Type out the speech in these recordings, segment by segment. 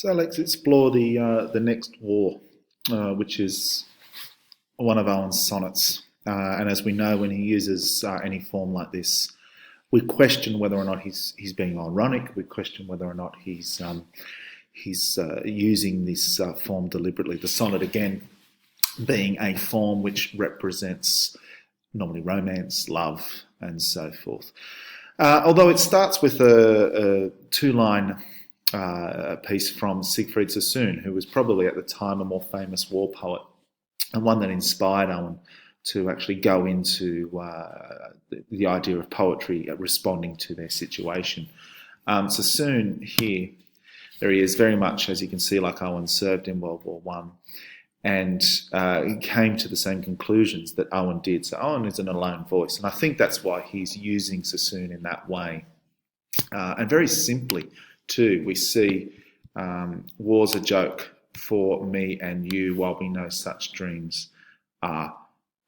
So let's explore the next war, which is one of Owen's sonnets. And as we know, when he uses any form like this, we question whether or not he's being ironic. We question whether or not he's using this form deliberately. The sonnet again being a form which represents normally romance, love, and so forth. Although it starts with a two-line piece from Siegfried Sassoon, who was probably at the time a more famous war poet, and one that inspired Owen to actually go into the idea of poetry responding to their situation. Sassoon here, there he is, very much, as you can see, like Owen served in World War One, and he came to the same conclusions that Owen did. So Owen is an alone voice, and I think that's why he's using Sassoon in that way. And very simply, too, we see war's a joke for me and you, while we know such dreams are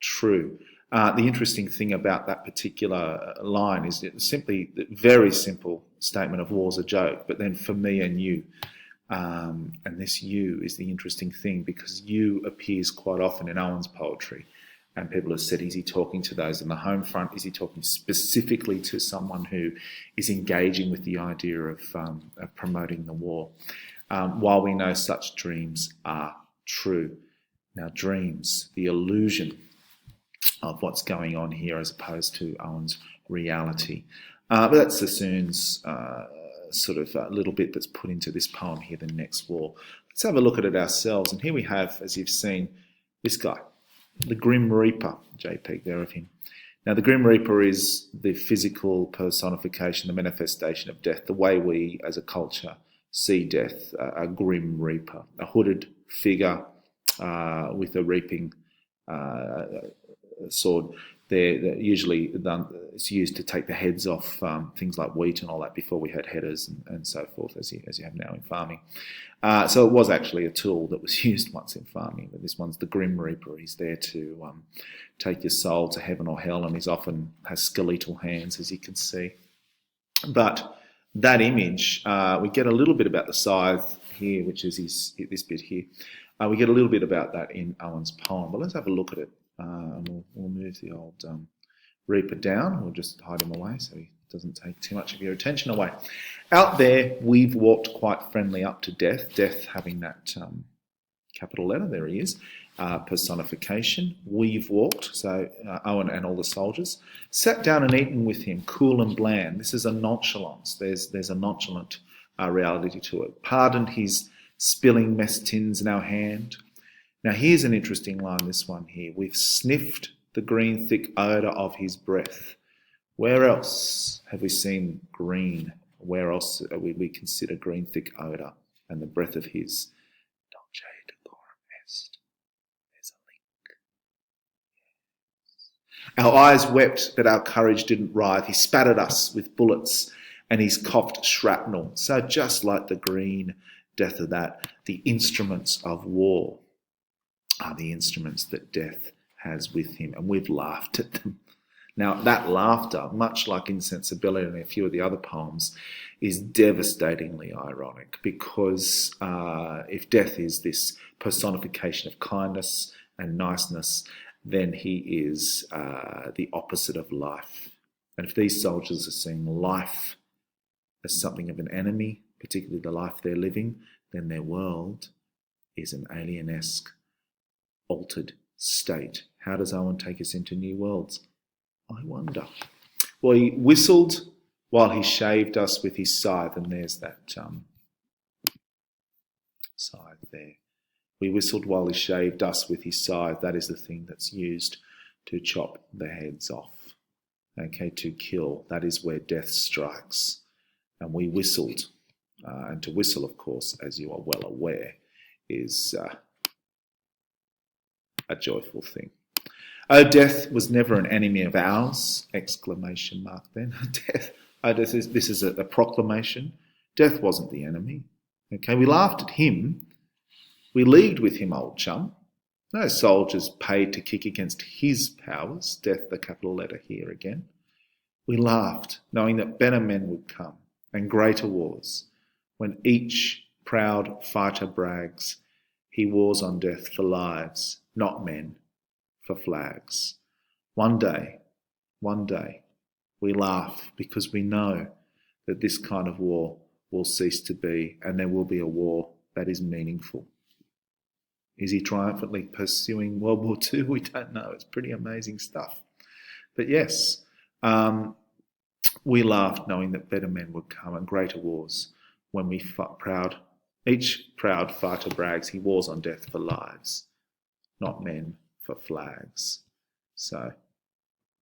true. The interesting thing about that particular line is simply the very simple statement of war's a joke, but then for me and you. And this you is the interesting thing, because you appears quite often in Owen's poetry. And people have said, is he talking to those in the home front? Is he talking specifically to someone who is engaging with the idea of promoting the war? While we know such dreams are true. Now, dreams, the illusion of what's going on here as opposed to Owen's reality. But that's Sassoon's sort of little bit that's put into this poem here, The Next War. Let's have a look at it ourselves. And here we have, as you've seen, this guy, the Grim Reaper, JPEG there of him. Now, the Grim Reaper is the physical personification, the manifestation of death, the way we as a culture see death, a Grim Reaper, a hooded figure with a reaping sword. They're usually it's used to take the heads off things like wheat and all that before we had headers and so forth, as you have now in farming. So it was actually a tool that was used once in farming, but this one's the Grim Reaper. He's there to take your soul to heaven or hell, and he's often has skeletal hands, as you can see. But that image, we get a little bit about the scythe here, which is this bit here. We get a little bit about that in Owen's poem, but let's have a look at it. And we'll move the old Reaper down. We'll just hide him away so he doesn't take too much of your attention away. Out there, we've walked quite friendly up to death, death having that capital letter, there he is, personification. We've walked, so Owen and all the soldiers, sat down and eaten with him, cool and bland. This is a nonchalance. There's a nonchalant reality to it. Pardoned his spilling mess tins in our hand. Now, here's an interesting line, this one here. We've sniffed the green, thick odour of his breath. Where else have we seen green? Where else we consider green, thick odour and the breath of his? Dolce decorum est. There's a link. Our eyes wept that our courage didn't writhe. He spat at us with bullets and he's coughed shrapnel. So just like the green death of that, the instruments of war are the instruments that death has with him, and we've laughed at them. Now, that laughter, much like Insensibility and a few of the other poems, is devastatingly ironic, because if death is this personification of kindness and niceness, then he is the opposite of life. And if these soldiers are seeing life as something of an enemy, particularly the life they're living, then their world is an alienesque, altered state. How does Owen take us into new worlds? I wonder. Well, he whistled while he shaved us with his scythe, and there's that scythe there. We whistled while he shaved us with his scythe. That is the thing that's used to chop the heads off. Okay, to kill. That is where death strikes. And we whistled. And to whistle, of course, as you are well aware, is a joyful thing. Oh, death was never an enemy of ours! Exclamation mark then. Death. Oh, this is a proclamation. Death wasn't the enemy. Okay, we laughed at him. We leagued with him, old chum. No soldiers paid to kick against his powers. Death, the capital letter here again. We laughed, knowing that better men would come and greater wars, when each Proud fighter brags, he wars on death for lives, not men, for flags. One day, we laugh because we know that this kind of war will cease to be, and there will be a war that is meaningful. Is he triumphantly pursuing World War II? We don't know. It's pretty amazing stuff. But yes, we laughed knowing that better men would come and greater wars when each proud fighter brags he wars on death for lives, not men for flags. So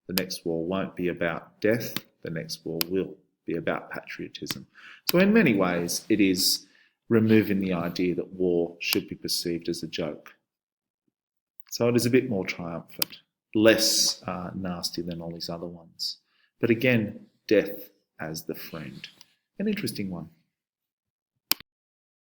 the next war won't be about death. The next war will be about patriotism. So in many ways, it is removing the idea that war should be perceived as a joke. So it is a bit more triumphant, less nasty than all these other ones. But again, death as the friend. An interesting one.